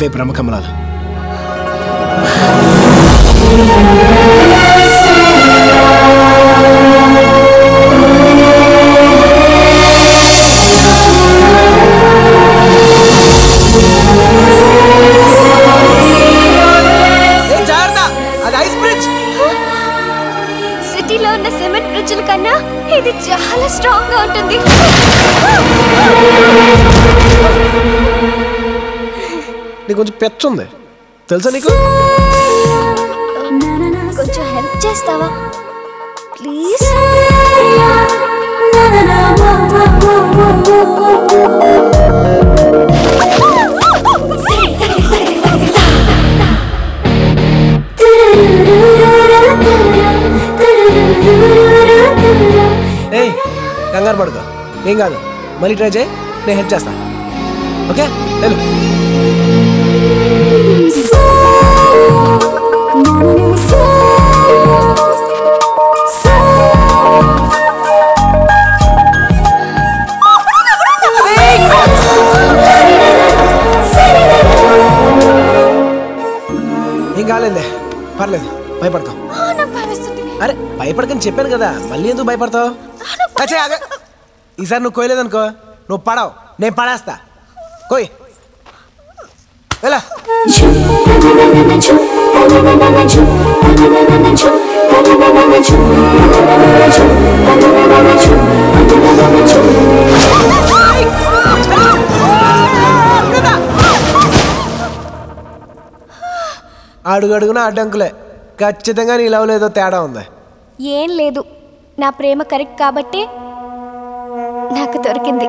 అవే బ్రహ్మకమలాలు. సిటీలో ఉన్న సిమెంట్ బ్రిడ్జ్ల కన్నా ఇది చాలా స్ట్రాంగ్ గా ఉంటుంది. నీకు కొంచెం పెచ్చుంది తెలుసా నీకు? కొంచెం హెల్ప్ చేస్తావా ప్లీజ్? ఏయ్ కంగారు పడుకో, ఏం కాదు, మళ్ళీ ట్రై చేయి, నేను హెల్ప్ చేస్తా. ఓకే వెళ్ళు. ఏం కాలేదులే, పర్లేదు, భయపడతావు. అరే భయపడకని చెప్పాను కదా, మళ్ళీ ఎందుకు భయపడతావు? ఈసారి నువ్వు కోయలేదనుకో, నువ్వు పడవు, నేను పడేస్తా. కోయ్ ఎలా? అడుగడుగున అడ్డంకులే, ఖచ్చితంగా నీ లవ్ లేదో తేడా ఉంది. ఏం లేదు, నా ప్రేమ కరెక్ట్ కాబట్టి నాకు దొరికింది.